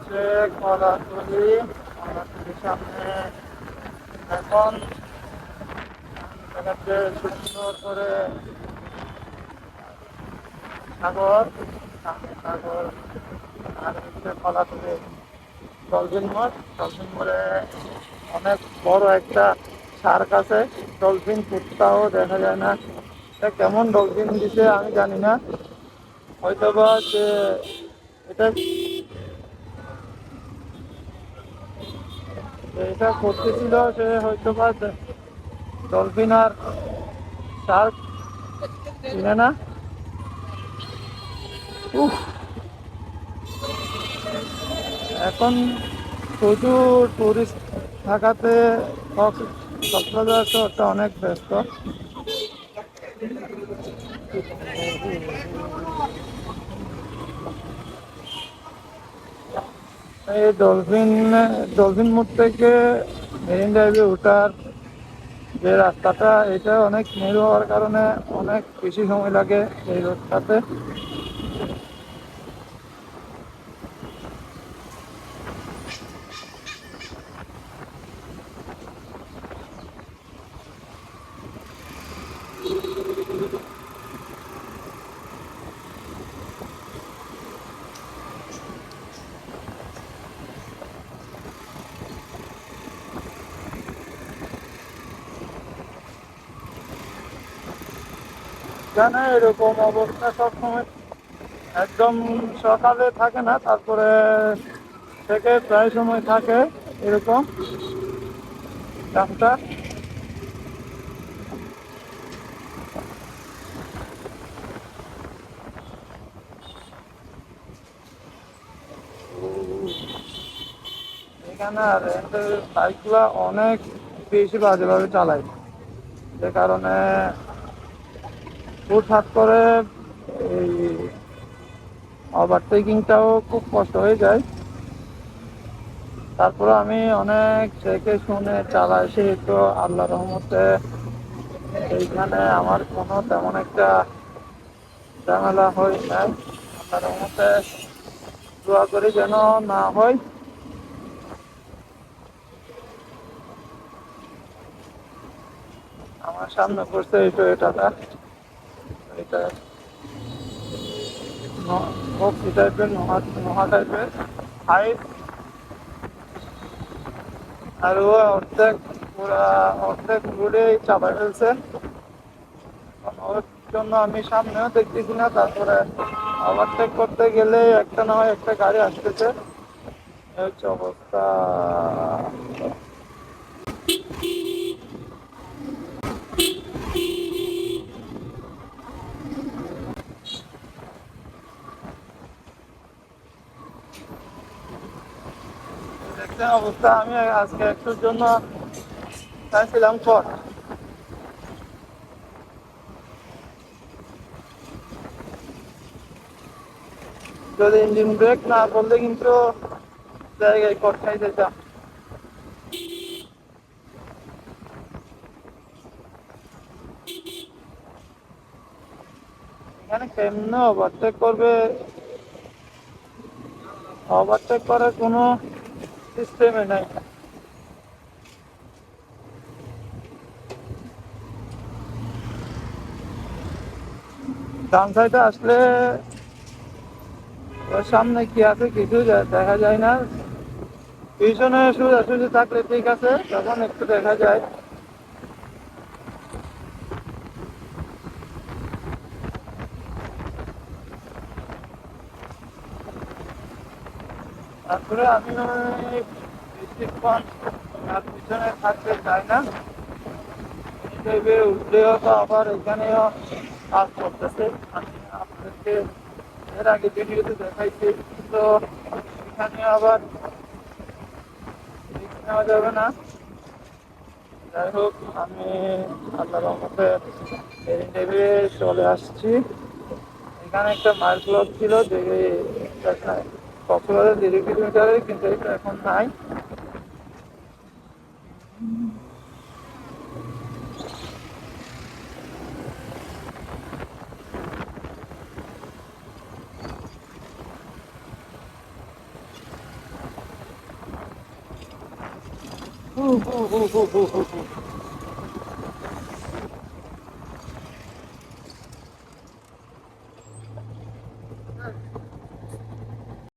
হচ্ছে কলাতলি। কলাতলির সামনে এখন দেখাচ্ছে সুন্দর করে সাগর, সামনে সাগর। আর হচ্ছে কলাতলি ডলফিন মোড়। ডলফিন মোড়ে অনেক বড় একটা শার্ক আছে। ডলফিন কুত্তাও দেখা যায় না। এটা কেমন ডলফিন দিছে আমি জানি না, হয়তো বা যে এটা এটা করতেছিল সে হয়তো বা ডলফিন আর শার্ক চিনে না। উফ, এখন প্রচুর টুরিস্ট থাকাতে কক্সবাজার শহরটা অনেক ব্যস্ত। এই ডলফিন মোড় থেকে মেরিন ড্রাইভে ওঠার যে রাস্তাটা, এটা অনেক মেরু হওয়ার কারণে অনেক বেশি সময় লাগে এই রোডটাতে। এখানে এরকম অবস্থা সবসময় একদম সকালে থাকে না, তারপরে থেকে প্রায় সময় থাকে এরকম রাস্তা। এখানে আর রেন্টের বাইকগুলো অনেক বেশি বাজেভাবে চালায়, যে কারণে হুটহাট করে এই ওভারটেকিংটাও খুব কষ্ট হয়ে যায়। তারপরে আমি অনেক দেখে শুনে চালাই, সেহেতু আল্লাহ রহমতে এইখানে আমার কোনো তেমন একটা ঝামেলা হয় নাই। আল্লাহ রহমতে দোয়া করি যেন না হয়। আমার সামনে পড়ছে এই টয়োটাটা, এটা বক্সি টাইপের, নোহা নোহা টাইপের হাইট। আর ও অর্ধেক পুরা অর্ধেক রোডেই চাপা ফেলছে। ওর জন্য আমি সামনেও দেখতেছি না, তারপরে ওভারটেক করতে গেলে একটা না হয় একটা গাড়ি আসতেছে। এই হচ্ছে অবস্থা। দেখছেন অবস্থা। আমি আজকে একটুর জন্য চাইছিলাম কট, যদি ইঞ্জিন ব্রেক না করলে কিন্তু জায়গায় কট খাই যেতাম। এখানে কেমনে ওভারটেক করবে, ওভারটেক করার কোনো সিস্টেমে নাই। ডান সাইডে আসলে ওর সামনে কি আছে কিছু দেখা যায় না। পিছনে সোজাসুজি থাকলে ঠিক আছে, তখন একটু দেখা যায়। তারপরে আমি বেশিক্ষণ আর পিছনে থাকতে চাই না। হিসেবে উঠলেও তো আবার এখানেও কাজ করতেছে। আমি আপনাদেরকে এর আগে ভিডিওতে দেখাইছি, তো এখানে আবার রিস্ক নেওয়া যাবে না। যাই হোক, আমি আল্লাহর রহমতে মেরিন ড্রাইভে চলে আসছি। এখানে একটা মাইল ক্লক ছিল যে কক্সবাজার 0 কিলোমিটারে, কিন্তু এটা এখন নাই। হু হু হু হু হু হু।